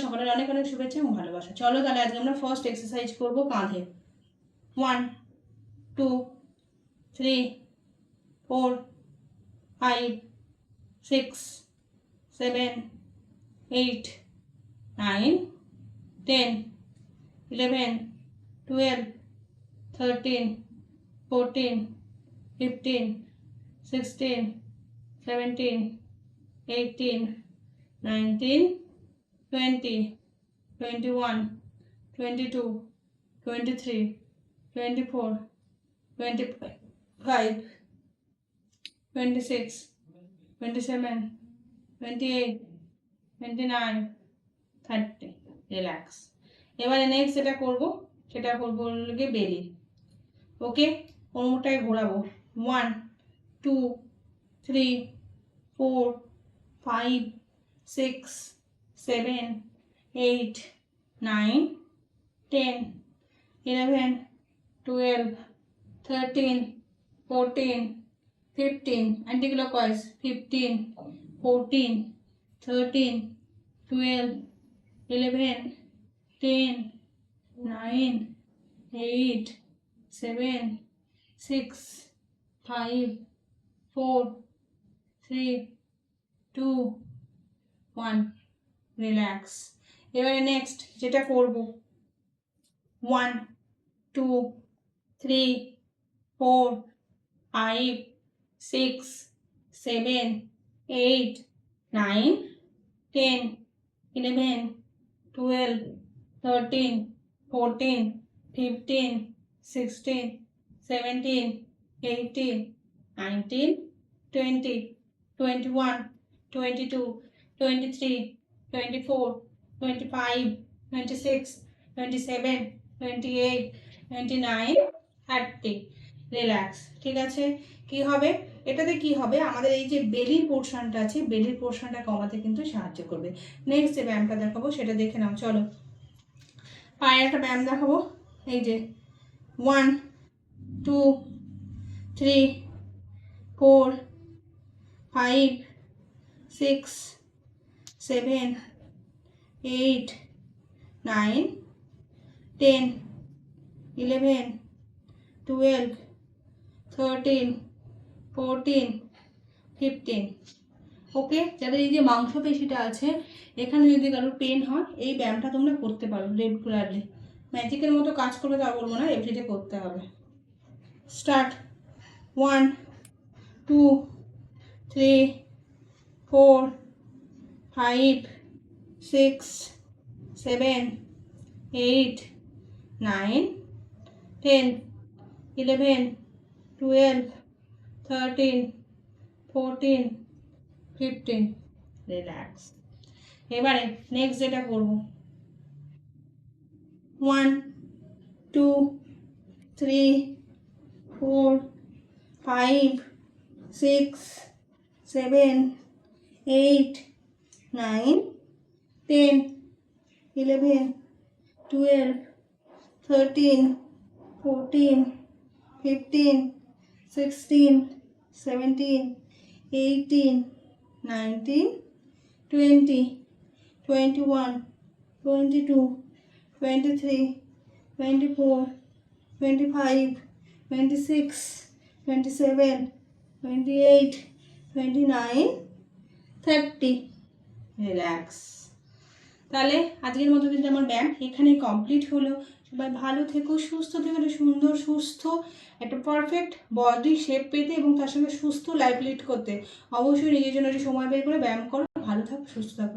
সকালের অনেক অনেক শুভেচ্ছা এবং ভালোবাসা। চলো তাহলে আজকে আমরা ফার্স্ট এক্সারসাইজ করব কাঁধে। 1 2 3 4 5 6 7 8 9 10 11 12 13 14 15 16 17 18 19 20 21 22 23 24 25 26 27 28 29 30 রিল্যাক্স। এবারে নেক্সট যেটা করবো সেটা করবো গিয়ে বেলি। ওকে, কোমরটায় ঘোরাবো। 1 2 3 4 5 6 7 8 9 10 11 12 13 14 15 anti-clockwise 15 14 13 12 11 10 9 8 7 6 5 4 3 2 1 রিল্যাক্স। এবারে নেক্সট যেটা করব 1 2 3 4 5 6 7 8 9 10 11 12 13 14 15 16 17 18 19 20 21 22 23 24 25 26 27 28 29 30 রিল্যাক্স। ঠিক আছে, কি হবে এটাতে? কি হবে, আমাদের এই যে বেলির পোর্শনটা আছে, বেলির পোর্শনটা কমাতে কিন্তু সাহায্য করবে। নেক্সট যে ব্যায়ামটা দেখাবো সেটা দেখে নাও। চলো পায়ের একটা ব্যায়াম দেখাবো। এই যে 1 2 3 4 5 6 7 8 9 10 11 12 13 14 15। ওকে, যাদের এই যে মাংসপেশিটা আছে এখানে যদি কারোর পেন হয় এই ব্যায়ামটা তোমরা করতে পারো রেগুলারলি। ম্যাজিকের মতো কাজ করলে তা বলবো না, এভরিডে করতে হবে। স্টার্ট। 1 2 3 4 5 6 7 8 9 10 11 12 13 14 15 রিল্যাক্স। এবারে নেক্সট যেটা করব 1 2 3 4 5 6 7 8 9 10 11 12 13 14 15 16 17 18 19 20 21 22 23 24 25 26 27 28 29 30 রিল্যাক্স। তাহলে আজকের মতো কিন্তু আমার ব্যায়াম এখানেই কমপ্লিট হলো। সবাই ভালো থেকো, সুস্থ থেকো, একটা সুন্দর সুস্থ একটা পারফেক্ট বডি শেপ পেতে এবং তার সঙ্গে সুস্থ লাইফ লিড করতে অবশ্যই নিজের জন্য একটু সময় বের করে ব্যায়াম করো। ভালো থাকো, সুস্থ থাকো।